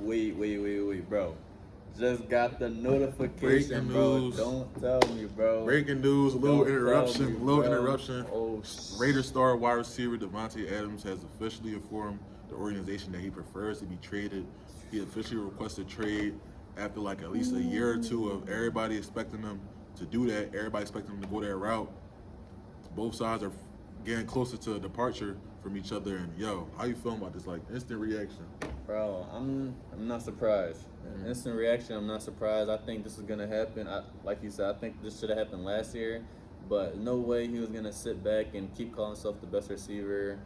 Wait, bro. Just got the notification, Breaking bro. news. Don't tell me, bro. Breaking news, a little Don't tell me, interruption, bro. Oh, Raiders star wide receiver Davante Adams has officially informed the organization that he prefers to be traded. He officially requested trade after like at least a year or two of everybody expecting them to do that, everybody expecting them to go that route. Both sides are getting closer to a departure from each other. And yo, how you feeling about this? Like instant reaction. bro, I'm not surprised. Instant reaction. I'm not surprised. I think this is gonna happen. Like you said, I think this should have happened last year, but no way he was gonna sit back and keep calling himself the best receiver,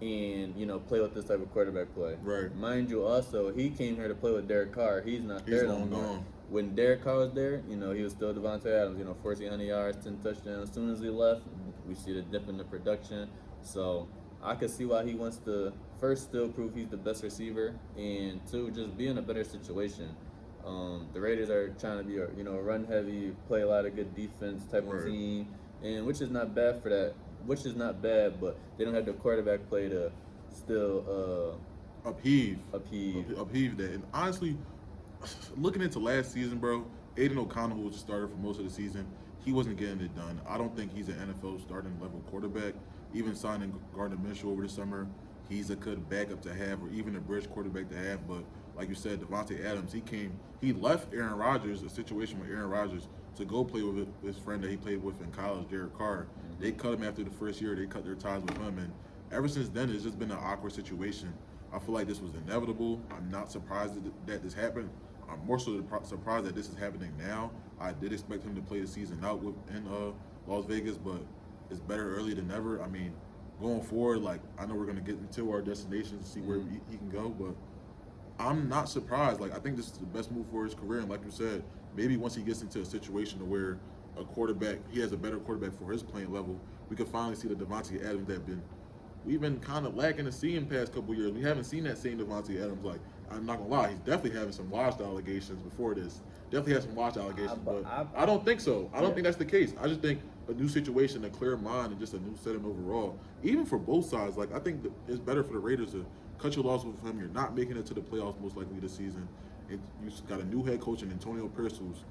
and play with this type of quarterback play. Right. Mind you, also he came here to play with Derek Carr. He's not there no long more. gone. When Derek Carr was there, he was still Davante Adams. 1,400 yards, 10 touchdowns. As soon as he left, we see the dip in the production. So I could see why he wants to first still prove he's the best receiver, and two, just be in a better situation. The Raiders are trying to be a run heavy, play a lot of good defense type of team, and which is not bad for that. Which is not bad, but they don't have the quarterback play to still Upheave upheave. that. And honestly, looking into last season, bro, Aiden O'Connell, who was the starter for most of the season, he wasn't getting it done. I don't think he's an NFL starting level quarterback. Even signing Gardner Minshew over the summer, he's a good backup to have, or even a bridge quarterback to have. But like you said, Davante Adams, he left Aaron Rodgers, a situation with Aaron Rodgers, to go play with his friend that he played with in college, Derek Carr. They cut him after the first year. They cut their ties with him, and ever since then, it's just been an awkward situation. I feel like this was inevitable. I'm not surprised that this happened. I'm more so surprised that this is happening now. I did expect him to play the season out in Las Vegas, but it's better early than never. I mean, going forward, like I know we're gonna get into our destinations to see where he can go, but I'm not surprised. Like I think this is the best move for his career, and like you said, maybe once he gets into a situation where he has a better quarterback for his playing level, we could finally see the Davante Adams we've been kind of lacking to see in past couple years. We haven't seen that same Davante Adams. Like, I'm not gonna lie, he's definitely having some washed allegations before this. Definitely had some washed allegations, but I don't think so. I don't think that's the case. I just think a new situation, a clear mind, and just a new setting overall. Even for both sides, like I think it's better for the Raiders to cut your losses with him. You're not making it to the playoffs most likely this season. You got a new head coach in Antonio Pierce, who's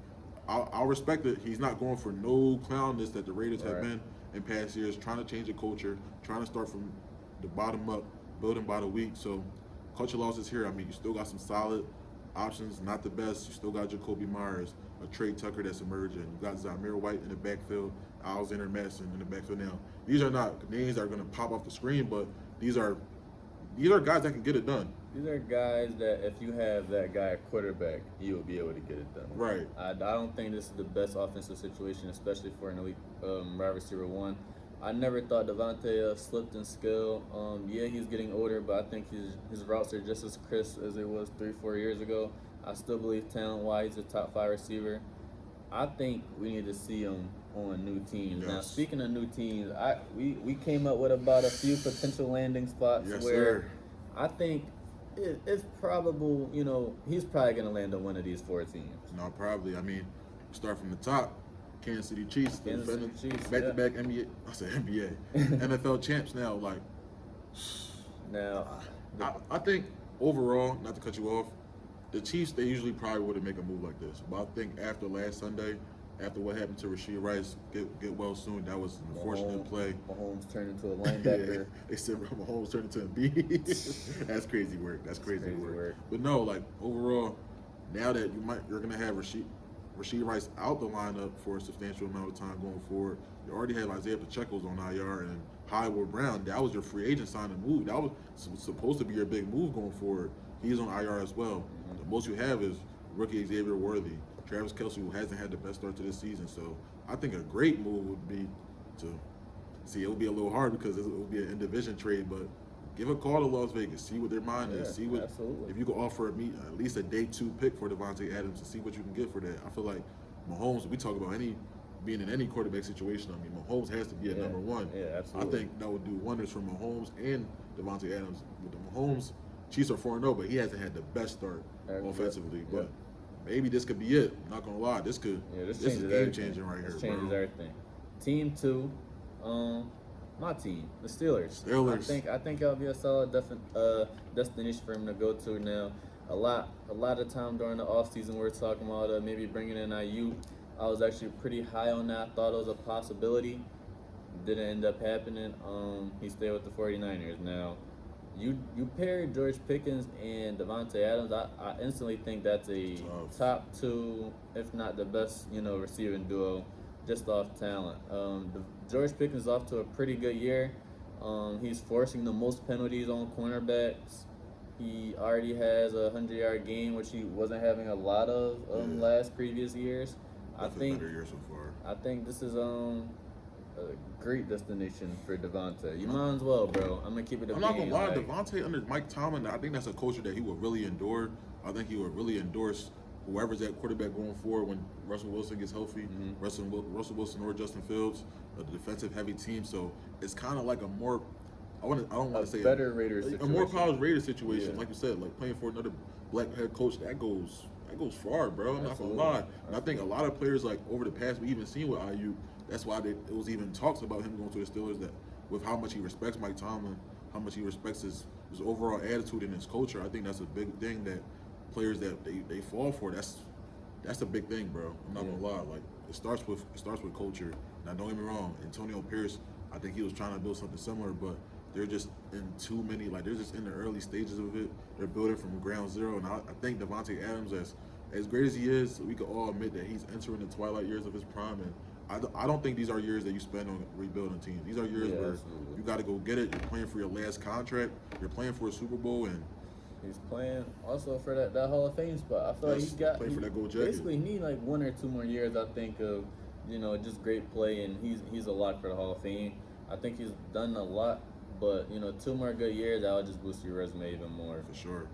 I'll respect it. He's not going for no clownness that the Raiders have been in past years, trying to change the culture, trying to start from the bottom up, building by the week. So, cut your losses here. I mean, you still got some solid options, not the best. You still got Jacoby Myers, a Trey Tucker that's emerging. You got Zamir White in the backfield, Alexander Madison in the backfield now. These are not names that are going to pop off the screen, but these are guys that can get it done. These are guys that if you have that guy at quarterback, you will be able to get it done. Right. I don't think this is the best offensive situation, especially for an elite wide receiver one. I never thought Davante slipped in skill. Yeah, he's getting older, but I think his routes are just as crisp as it was 3-4 years ago. I still believe talent-wise, he's a top 5 receiver. I think we need to see him on new teams. Yes. Now, speaking of new teams, we came up with about a few potential landing spots where I think it's probable, he's probably going to land on one of these 4 teams. No, probably. I mean, start from the top. Kansas City Chiefs, back-to-back NBA. I said NBA, NFL champs now. Like, now, I think overall, not to cut you off, the Chiefs they usually probably wouldn't make a move like this. But I think after last Sunday, after what happened to Rashee Rice, get well soon. That was an unfortunate play. Mahomes turned into a linebacker. Yeah, they said Mahomes turned into a Embiid. That's crazy work. That's crazy work. But no, like overall, now that you're gonna have Rashee Rice out the lineup for a substantial amount of time going forward. You already have Isaiah Pacheco's on IR and Hollywood Brown. That was your free agent signing move. That was supposed to be your big move going forward. He's on IR as well. The most you have is rookie Xavier Worthy, Travis Kelce, who hasn't had the best start to this season. So I think a great move would be to see. It would be a little hard because it would be an in-division trade, but give a call to Las Vegas, see what their mind is, see what if you could offer at least a day 2 pick for Davante Adams and see what you can get for that. I feel like Mahomes, we talk about being in any quarterback situation. I mean, Mahomes has to be at number 1. Yeah, absolutely. I think that would do wonders for Mahomes and Davante Adams. With the Mahomes, Chiefs are 4-0, but he hasn't had the best start offensively. But maybe this could be it. I'm not gonna lie, this is game changing right here. This changes everything. Team 2. My team, the Steelers. I think it'll be a solid destination for him to go to now. a lot of time during the offseason we're talking about maybe bringing in IU. I was actually pretty high on that. I thought it was a possibility. Didn't end up happening. He stayed with the 49ers. Now, you pair George Pickens and Davante Adams. I instantly think that's a Tough. top two, if not the best, receiving duo, just off talent. George Pickens is off to a pretty good year. He's forcing the most penalties on cornerbacks. He already has a 100-yard game, which he wasn't having a lot of last previous years. Definitely better year so far. I think this is a great destination for Davante. You might as well, bro. I'm gonna keep it. I'm not gonna lie, Davante under Mike Tomlin, I think that's a culture that he would really endure. I think he would really endorse whoever's at quarterback going forward when Russell Wilson gets healthy. Mm-hmm. Russell Wilson or Justin Fields, a defensive heavy team. So it's kind of like a more, I don't want to say better Raiders a situation. more polished Raiders situation. Yeah. Like you said, like playing for another black head coach, that goes far, bro. I'm not gonna lie. And I think a lot of players, like over the past, we even seen with IU. That's why it was even talks about him going to the Steelers, that with how much he respects Mike Tomlin, how much he respects his overall attitude and his culture. I think that's a big thing that players that they fall for. That's a big thing, bro. I'm not gonna lie. Like it starts with culture. Now don't get me wrong, Antonio Pierce, I think he was trying to build something similar, but they're just in too many, like they're just in the early stages of it. They're building from ground zero, and I think Davante Adams, as great as he is, we can all admit that he's entering the twilight years of his prime, and I don't think these are years that you spend on rebuilding teams. These are years where absolutely. you got to go get it. You're playing for your last contract. You're playing for a Super Bowl, and He's playing also for that Hall of Fame spot. I feel like Yes, he for that gold jacket. Basically, he need like 1 or 2 more years, I think, of just great play, and he's a lock for the Hall of Fame. I think he's done a lot, but 2 more good years, that would just boost your resume even more. for sure.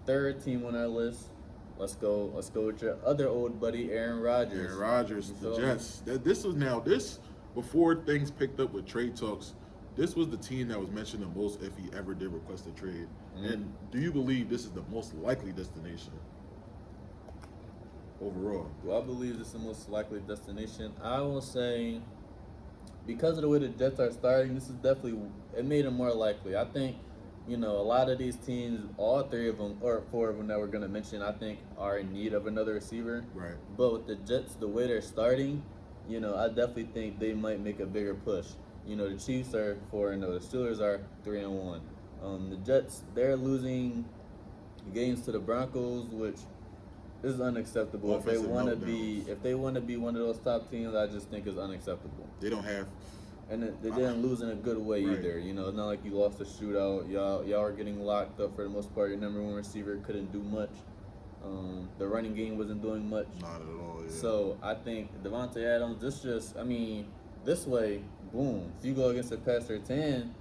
Third team on our list. Let's go with your other old buddy, Aaron Rodgers. Aaron Rodgers, You the feel me? Jets. This before things picked up with trade talks. This was the team that was mentioned the most if he ever did request a trade. Mhm. And do you believe this is the most likely destination overall? Do I believe this is the most likely destination? I will say, because of the way the Jets are starting, this is definitely, it made it more likely. I think, a lot of these teams, all 3 of them, or 4 of them that we're going to mention, I think are in need of another receiver. Right. But with the Jets, the way they're starting, I definitely think they might make a bigger push. The Chiefs are 4-0, the Steelers are 3-1. The Jets, they're losing games to the Broncos, which is unacceptable. If they Offensive want to meltdowns. be one of those top teams, I just think is unacceptable. They don't have. And they didn't lose in a good way Right. either. It's not like you lost a shootout. Y'all are getting locked up for the most part. Your number 1 receiver couldn't do much. The running game wasn't doing much. Not at all. Yeah. So I think Davante Adams, this way, boom. If you go against a passer 10,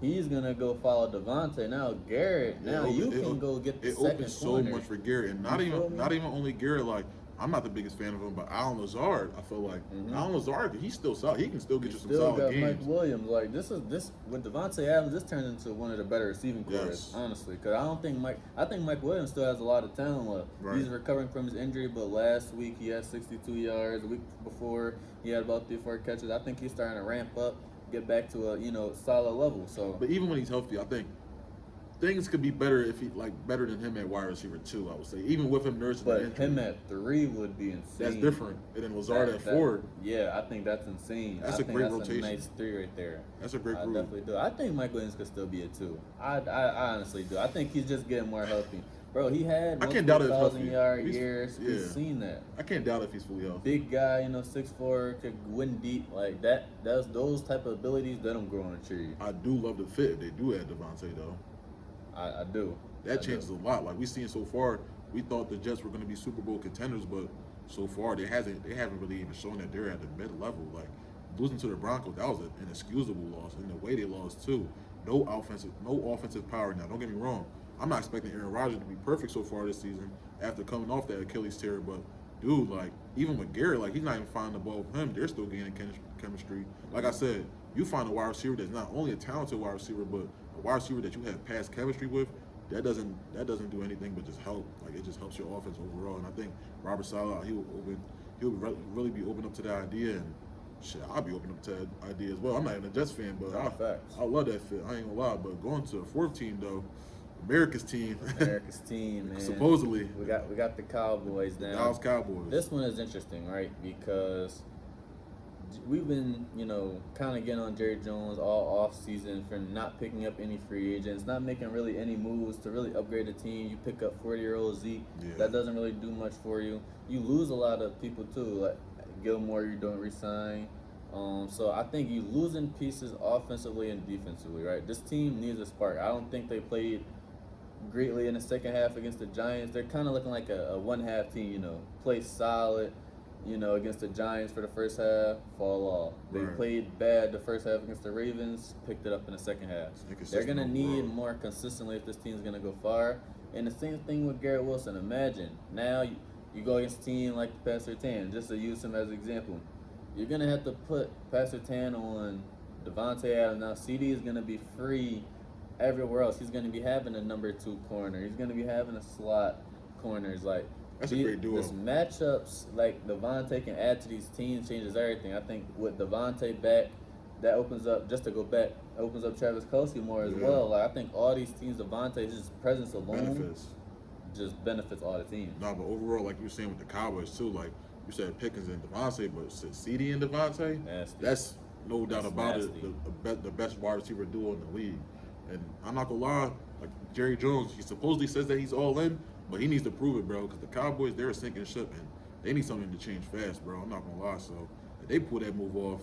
he's gonna go follow Davante. Now Garrett, you can go get the it second opens so corner. much for Garrett, and You feel me? not even only Garrett. Like I'm not the biggest fan of him, but Alan Lazard, I feel like Alan Lazard, he's still solid. He can still get you some Still solid got games. Mike Williams. Like this with Davante Adams, this turns into one of the better receiving corps, Yes. honestly. Because I think Mike Williams still has a lot of talent left. Right. He's recovering from his injury, but last week he had 62 yards. The week before he had about 3-4 catches. I think he's starting to ramp up, get back to a solid level. So But even when he's healthy, I think things could be better if he better than him at wide receiver 2. I would say even with him nursing the but injury. him at 3 would be insane. That's different. And then Lazard at 4. Yeah, I think that's insane. That's I a think great that's rotation. a nice 3 right there. That's a great I group. definitely do. I think Mike Williams could still be a 2. I honestly do. I think he's just getting more healthy. Bro, he had I can't doubt it if 1,000-yard healthy. years. Yeah. We've seen that. I can't doubt if he's fully healthy. Big guy, 6'4", could win deep like that. That's those type of abilities that don't grow on a tree. I do love the fit they do add Davante though. I do. That changes a lot. Like we've seen so far, we thought the Jets were going to be Super Bowl contenders, but so far they haven't really even shown that they're at the mid level. Like losing to the Broncos, that was an inexcusable loss, and the way they lost too. No offensive power. Now, don't get me wrong. I'm not expecting Aaron Rodgers to be perfect so far this season after coming off that Achilles tear, but dude, like even with Garrett, like he's not even finding the ball with him. They're still gaining chemistry. Like I said, you find a wide receiver that's not only a talented wide receiver, but a wide receiver that you have past chemistry with. That doesn't do anything but just help. Like it just helps your offense overall. And I think Robert Saleh, he'll really be open up to that idea, and shit, I'll be open up to that idea as well. I'm not even a Jets fan, but I love that fit. I ain't gonna lie. But going to a 4th team though, America's team. America's team, man. Supposedly. We got the Cowboys now. Dallas Cowboys. This one is interesting, right? Because we've been, kind of getting on Jerry Jones all off season for not picking up any free agents, not making really any moves to really upgrade the team. You pick up 40-year-old Zeke. Yeah. That doesn't really do much for you. You lose a lot of people too, like Gilmore. You don't resign. So I think you losing pieces offensively and defensively, right? This team needs a spark. I don't think they played greatly in the second half against the Giants. They're kind of looking like a one-half team, play solid, against the Giants for the first half, fall off. They Right. played bad the first half against the Ravens, picked it up in the second half. They're going to need more consistently if this team's going to go far. And the same thing with Garrett Wilson. Imagine, now you go against a team like Pastor Tan, just to use him as an example. You're going to have to put Pastor Tan on Davante Adams. Now, CD is going to be free everywhere else. He's going to be having a number 2 corner. He's going to be having a slot corners. Like, That's a great duo. This matchups, like Davante can add to these teams, changes everything. I think with Davante back, that opens up, just to go back, opens up Travis Kelce more as well. Like, I think all these teams, Davante's presence alone just benefits all the teams. No, but overall, like you were saying with the Cowboys too, like you said Pickens and Davante, but CD and Davante, that's no doubt about it, the best wide receiver duo in the league. And I'm not gonna lie, like Jerry Jones, he supposedly says that he's all in, but he needs to prove it, bro, because the Cowboys, they're a sinking ship, and they need something to change fast, bro. I'm not gonna lie. So if they pull that move off,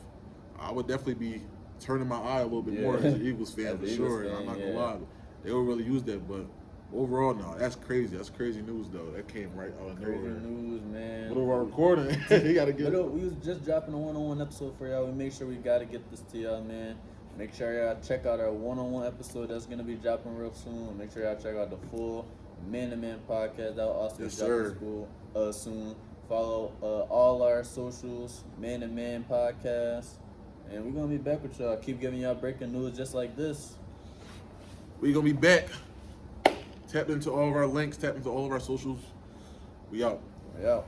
I would definitely be turning my eye a little bit more as an Eagles fan for sure. I'm not gonna lie. They will really use that, but overall, no, that's crazy. That's crazy news, though. That came right out of nowhere. Crazy news, man. What are our recording? You gotta get. We was just dropping a one-on-one episode for y'all. We make sure we gotta get this to y'all, man. Make sure y'all check out our one-on-one episode that's gonna be dropping real soon. Make sure y'all check out the full Man to Man podcast. That will also be dropping soon. Follow all our socials, Man to Man podcast, and we're gonna be back with y'all. Keep giving y'all breaking news just like this. We're gonna be back. Tap into all of our links. Tap into all of our socials. We out. We out.